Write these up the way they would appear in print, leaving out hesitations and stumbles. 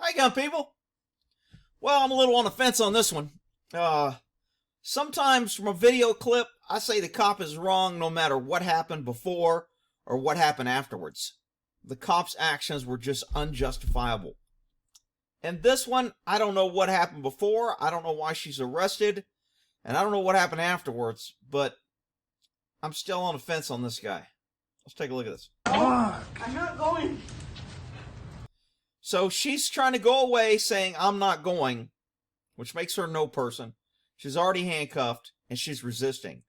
Hi again, people. Well, I'm a little on the fence on this one. Sometimes from a video clip, I say the cop is wrong no matter what happened before or what happened afterwards. The cop's actions were just unjustifiable. And this one, I don't know what happened before, I don't know why she's arrested, and I don't know what happened afterwards, but I'm still on the fence on this guy. Let's take a look at this. I'm not going. So she's trying to go away saying, I'm not going, which makes her no person. She's already handcuffed, and she's resisting.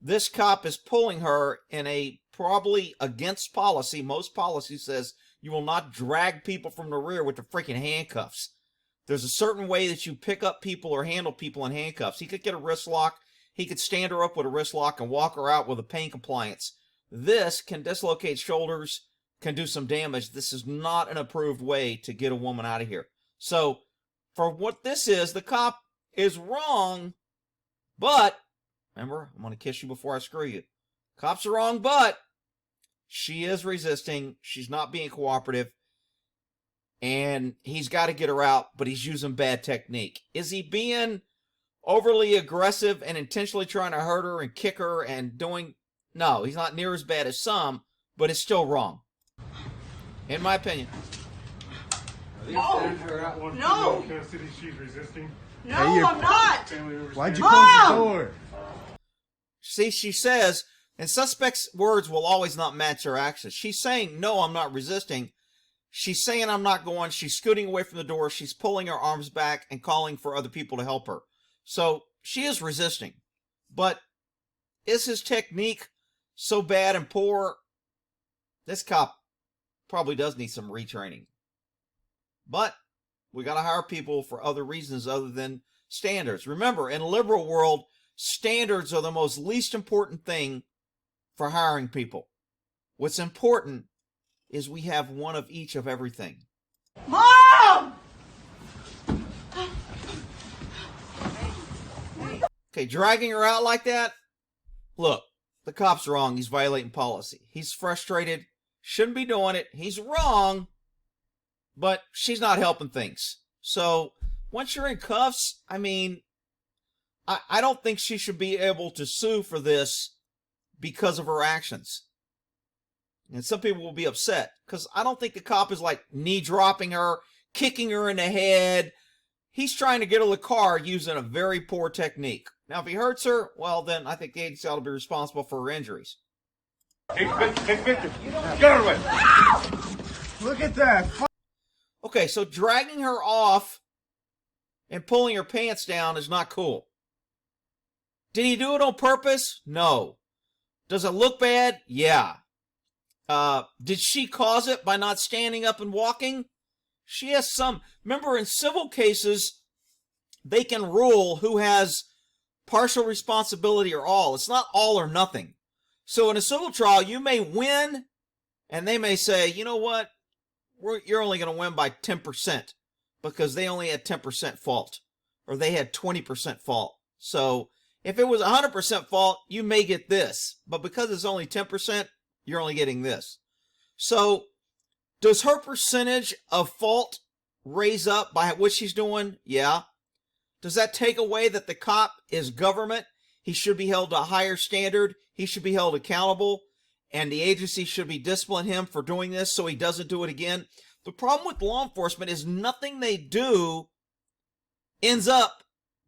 This cop is pulling her in a probably against policy. Most policy says you will not drag people from the rear with the freaking handcuffs. There's a certain way that you pick up people or handle people in handcuffs. He could get a wrist lock. He could stand her up with a wrist lock and walk her out with a pain compliance. This can dislocate shoulders, can do some damage. This is not an approved way to get a woman out of here. So, for what this is, the cop is wrong, but, remember, I'm going to kiss you before I screw you. Cops are wrong, but she is resisting. She's not being cooperative, and he's got to get her out, but he's using bad technique. Is he being overly aggressive and intentionally trying to hurt her and kick her and doing... No, he's not near as bad as some, but it's still wrong. In my opinion. No! No! She's resisting. No, I'm not! Why'd you Mom! close the door? See, she says, and suspect's words will always not match her actions. She's saying, no, I'm not resisting. She's saying I'm not going. She's scooting away from the door. She's pulling her arms back and calling for other people to help her. So, she is resisting. But is his technique so bad and poor? This cop probably does need some retraining. But we got to hire people for other reasons other than standards. Remember, in a liberal world, standards are the most least important thing for hiring people. What's important is we have one of each of everything. Mom! Okay, dragging her out like that? Look, the cop's wrong. He's violating policy. He's frustrated. Shouldn't be doing it. He's wrong. But she's not helping things. So, once you're in cuffs, I mean, I don't think she should be able to sue for this because of her actions. And some people will be upset. Because I don't think the cop is like knee dropping her, kicking her in the head. He's trying to get her the car using a very poor technique. Now, if he hurts her, well, then I think the agency ought to be responsible for her injuries. Take picture. Get her away. Look at that. Okay, so dragging her off and pulling her pants down is not cool. Did he do it on purpose? No. Does it look bad? Yeah. Did she cause it by not standing up and walking? She has some. Remember, in civil cases, they can rule who has partial responsibility or all. It's not all or nothing. So in a civil trial, you may win, and they may say, you know what? You're only going to win by 10% because they only had 10% fault, or they had 20% fault. So if it was 100% fault, you may get this, but because it's only 10%, you're only getting this. So does her percentage of fault raise up by what she's doing? Yeah. Does that take away that the cop is government? He should be held to a higher standard. He should be held accountable. And the agency should be disciplining him for doing this so he doesn't do it again. The problem with law enforcement is nothing they do ends up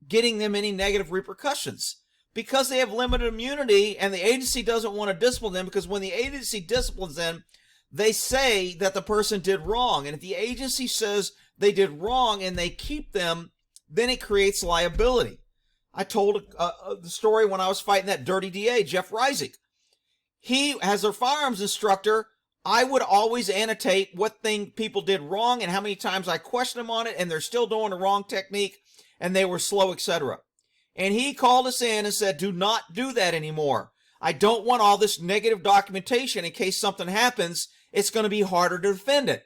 getting them any negative repercussions because they have limited immunity and the agency doesn't want to discipline them because when the agency disciplines them, they say that the person did wrong. And if the agency says they did wrong and they keep them, then it creates liability. I told the story when I was fighting that dirty DA, Jeff Reisig. He, as their firearms instructor, I would always annotate what thing people did wrong and how many times I questioned them on it and they're still doing the wrong technique and they were slow, etc. And he called us in and said, do not do that anymore. I don't want all this negative documentation in case something happens. It's going to be harder to defend it.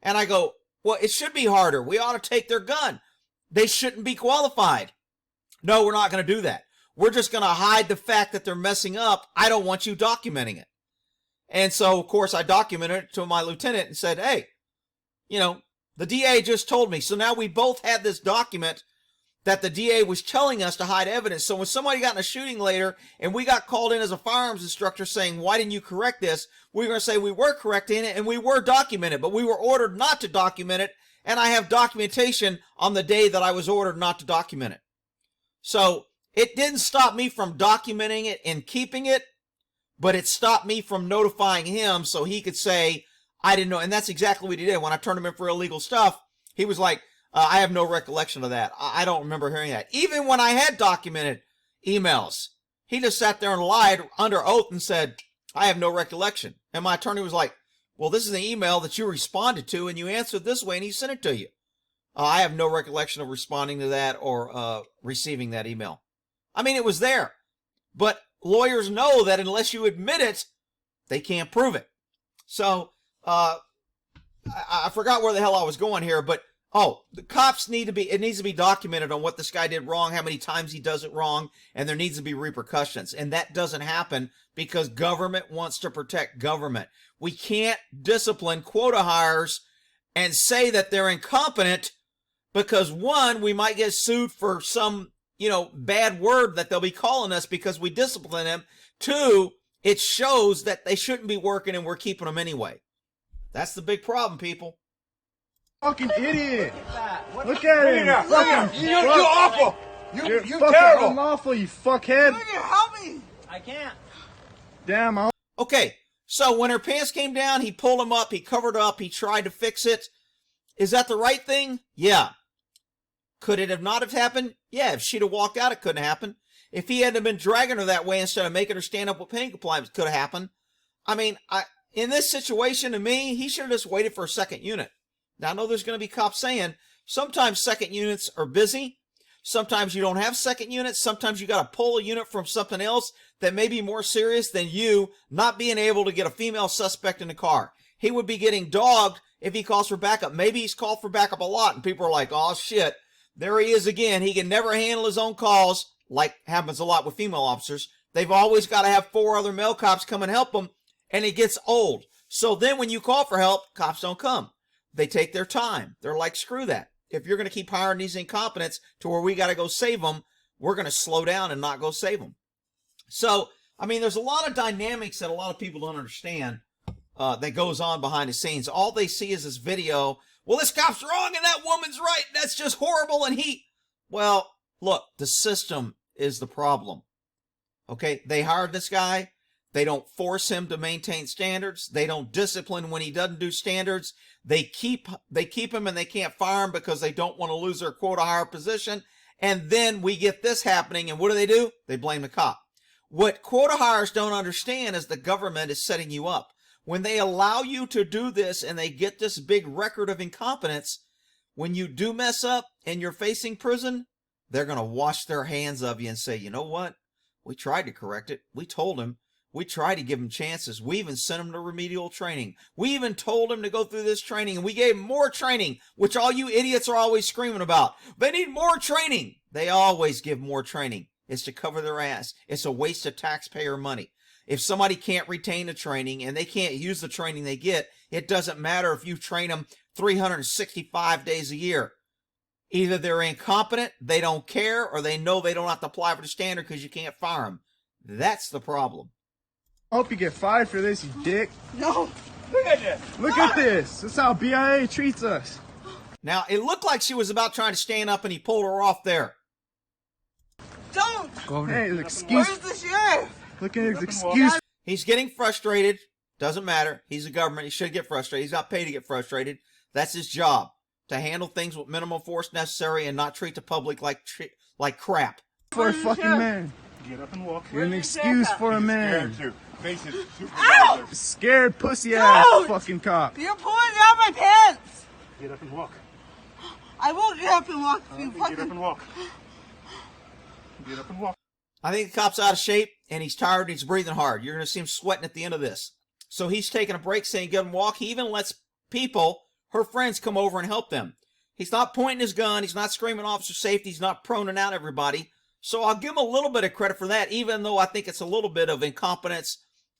And I go, well, it should be harder. We ought to take their gun. They shouldn't be qualified. No, we're not going to do that. We're just going to hide the fact that they're messing up. I don't want you documenting it. And so, of course, I documented it to my lieutenant and said, hey, you know, The DA just told me. So now we both had this document that the DA was telling us to hide evidence. So when somebody got in a shooting later and we got called in as a firearms instructor saying, why didn't you correct this? We were going to say we were correcting it and we were documented, but we were ordered not to document it. And I have documentation on the day that I was ordered not to document it. So it didn't stop me from documenting it and keeping it, but it stopped me from notifying him so he could say, I didn't know. And that's exactly what he did. When I turned him in for illegal stuff, he was like, I have no recollection of that. I don't remember hearing that. Even when I had documented emails, he just sat there and lied under oath and said, I have no recollection. And my attorney was like, well, this is an email that you responded to and you answered this way and he sent it to you. I have no recollection of responding to that or receiving that email. I mean, it was there. But lawyers know that unless you admit it, they can't prove it. So I forgot where the hell I was going here, but the cops it needs to be documented on what this guy did wrong, how many times he does it wrong, and there needs to be repercussions. And that doesn't happen because government wants to protect government. We can't discipline quota hires and say that they're incompetent because, one, we might get sued for some, bad word that they'll be calling us because we discipline them. Two, it shows that they shouldn't be working and we're keeping them anyway. That's the big problem, people. Fucking idiot! Look at him! Fucking You're awful! You're fucking terrible! unlawful, you fuckhead! Help me! I can't. Damn, I Okay, so when her pants came down, he pulled them up, he covered up, he tried to fix it. Is that the right thing? Yeah. Could it have not have happened? Yeah, if she'd have walked out, it couldn't happen. If he hadn't been dragging her that way instead of making her stand up with pain compliance, it could have happened. I mean, in this situation, to me, he should have just waited for a second unit. Now, I know there's going to be cops saying sometimes second units are busy. Sometimes you don't have second units. Sometimes you got to pull a unit from something else that may be more serious than you not being able to get a female suspect in the car. He would be getting dogged if he calls for backup. Maybe he's called for backup a lot, and people are like, oh, shit, there he is again. He can never handle his own calls, like happens a lot with female officers. They've always got to have 4 other male cops come and help them, and it gets old. So then when you call for help, cops don't come. They take their time. They're like, screw that. If you're going to keep hiring these incompetents to where we got to go save them, we're going to slow down and not go save them. So, I mean, there's a lot of dynamics that a lot of people don't understand that goes on behind the scenes. All they see is this video. Well, this cop's wrong and that woman's right. That's just horrible. And well, look, the system is the problem. Okay, they hired this guy. They don't force him to maintain standards. They don't discipline when he doesn't do standards. They keep him and they can't fire him because they don't want to lose their quota hire position. And then we get this happening. And what do? They blame the cop. What quota hires don't understand is the government is setting you up. When they allow you to do this and they get this big record of incompetence, when you do mess up and you're facing prison, they're going to wash their hands of you and say, you know what? We tried to correct it. We told him. We tried to give him chances. We even sent him to remedial training. We even told him to go through this training, and we gave him more training, which all you idiots are always screaming about. They need more training. They always give more training. It's to cover their ass. It's a waste of taxpayer money. If somebody can't retain the training and they can't use the training they get, it doesn't matter if you train them 365 days a year. Either they're incompetent, they don't care, or they know they don't have to apply for the standard because you can't fire them. That's the problem. hope you get fired for this, you dick. No. Look at this. Look at this. That's how BIA treats us. Now, it looked like she was about trying to stand up and he pulled her off there. Don't. Go over there. Hey, excuse. Where's the sheriff? Look at his excuse. He's getting frustrated. Doesn't matter. He's a government. He should get frustrated. He's not paid to get frustrated. That's his job, to handle things with minimal force necessary and not treat the public like crap. For a fucking man. Get up and walk. You're an excuse for a man. Face his Ow! supervisor. Scared pussy ass Don't! fucking cop. You're pulling down my pants. Get up and walk. I won't get up and walk. You Get up fucking. and walk. Get up and walk. I think the cop's out of shape and he's tired and he's breathing hard. You're going to see him sweating at the end of this. So he's taking a break, saying get him a walk. He even lets people, her friends, come over and help them. He's not pointing his gun. He's not screaming officer safety. He's not proning out everybody. So I'll give him a little bit of credit for that, even though I think it's a little bit of incompetence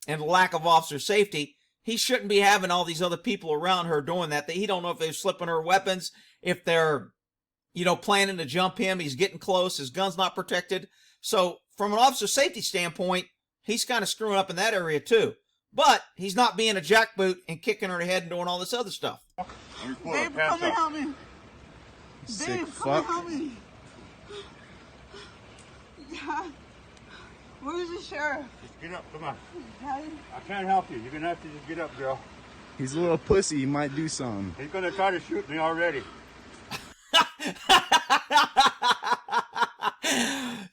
and lack of officer safety. he shouldn't be having all these other people around her doing that. He don't know if they're slipping her weapons, if they're, planning to jump him. He's getting close. His gun's not protected. So from an officer safety standpoint, he's kind of screwing up in that area too. But he's not being a jackboot and kicking her in the head and doing all this other stuff. Babe, come and help me. Sick Babe, come and fuck. help me. Dad, where's the sheriff? Just get up, come on. Dad, I can't help you. You're gonna have to just get up, girl. He's a little pussy. He might do something. He's gonna try to shoot me already.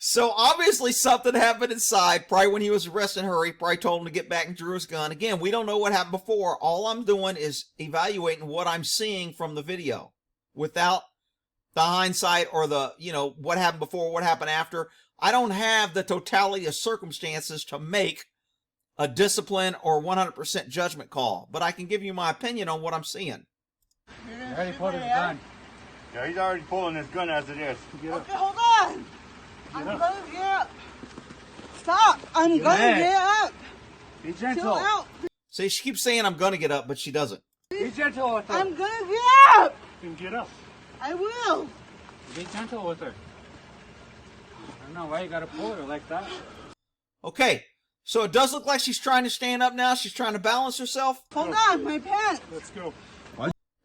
So obviously something happened inside. Probably when he was arresting her, he probably told him to get back and drew his gun. Again, we don't know what happened before. All I'm doing is evaluating what I'm seeing from the video without the hindsight or the, what happened before, what happened after. I don't have the totality of circumstances to make a discipline or 100% judgment call, but I can give you my opinion on what I'm seeing. Already pulled his gun. Yeah, he's already pulling his gun as it is. Get up. okay, hold on. I'm gonna get up. Stop. I'm gonna get up. Be Chill gentle. out. See, she keeps saying I'm going to get up, but she doesn't. Be gentle with her. I'm gonna get up. You can get up. I will. Be gentle with her. I don't know why you gotta pull her like that. Okay, so it does look like she's trying to stand up now. She's trying to balance herself, Hold on, my pants. Let's go.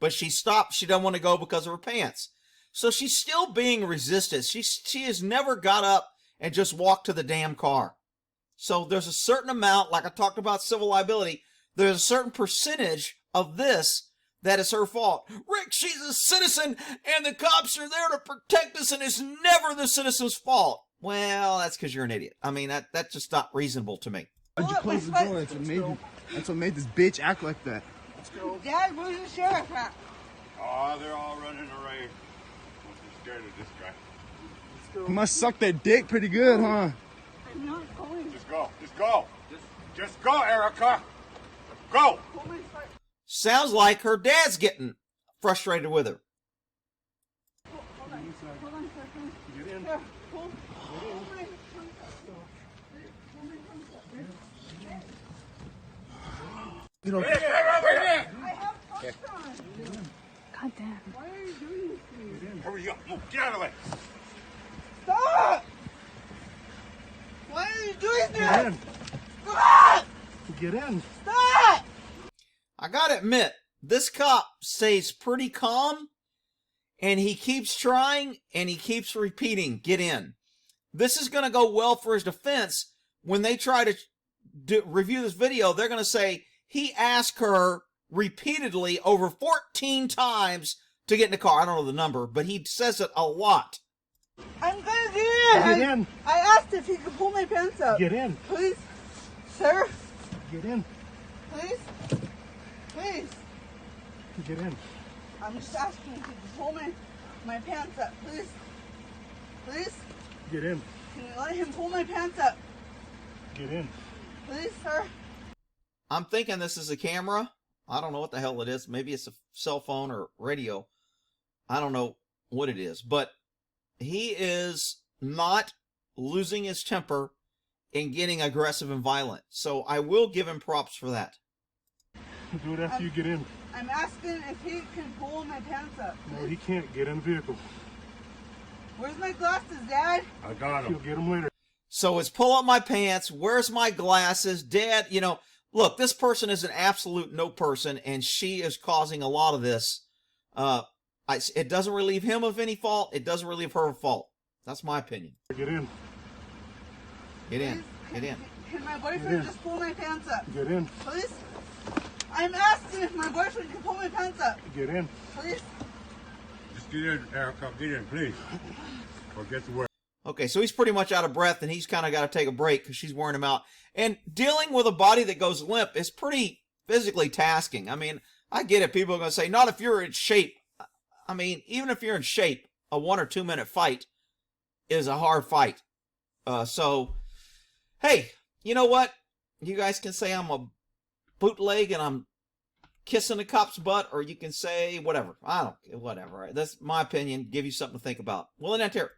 but she stopped. She doesn't want to go because of her pants. So she's still being resistant. She has never got up and just walked to the damn car. So there's a certain amount, like I talked about civil liability, there's a certain percentage of this that is her fault. Rick, she's a citizen and the cops are there to protect us and it's never the citizen's fault. Well, that's because you're an idiot. I mean, that's just not reasonable to me. Why'd you close the door? That's what made this bitch act like that. Dad, where's the sheriff at? Oh, they're all running away. I'm scared of this guy. He must suck that dick pretty good, huh? I'm not going. Just go. Just go. Just go, Erica. Go. Pull my foot. Sounds like her dad's getting frustrated with her. Hold on. Hold on a second. Get in. Here, pull my You know, I have pumps on. God damn. Why are you doing this to me? Hurry up. Move. Get out of the way. Stop! Why are you doing this? Get in. Stop! Get in. Stop! I gotta admit, this cop stays pretty calm, and he keeps trying, and he keeps repeating, get in. This is gonna go well for his defense. When they try to review this video, they're gonna say, he asked her repeatedly over 14 times to get in the car. I don't know the number, but he says it a lot. I'm gonna get in. Get in. I asked if he could pull my pants up. Get in. Please. Sir, Get in. please. Please. Get in. I'm just asking if he could pull my pants up. Please. Please. Get in. Can you let him pull my pants up? Get in. Please, sir. I'm thinking this is a camera. I don't know what the hell it is. Maybe it's a cell phone or radio. I don't know what it is, but he is not losing his temper and getting aggressive and violent. So I will give him props for that. Do it after you get in. I'm asking if he can pull my pants up. No, he can't. Get in the vehicle. Where's my glasses, Dad? I got him. You'll get him later. So it's pull up my pants. Where's my glasses? Dad, look, this person is an absolute no person, and she is causing a lot of this. It doesn't relieve him of any fault. It doesn't relieve her of fault. That's my opinion. Get in. Get in. Get in. Can my boyfriend just pull my pants up? Get in. Please? I'm asking if my boyfriend can pull my pants up. Get in. Please? Just get in, Erica. Get in, please. Or get to work. Okay, so he's pretty much out of breath, and he's kind of got to take a break because she's wearing him out. And dealing with a body that goes limp is pretty physically tasking. I mean, I get it. People are going to say, not if you're in shape. I mean, even if you're in shape, a 1 or 2 minute fight is a hard fight. So, hey, you know what? You guys can say I'm a bootleg and I'm kissing the cop's butt, or you can say whatever. I don't care, whatever. That's my opinion. Give you something to think about. We'll end here.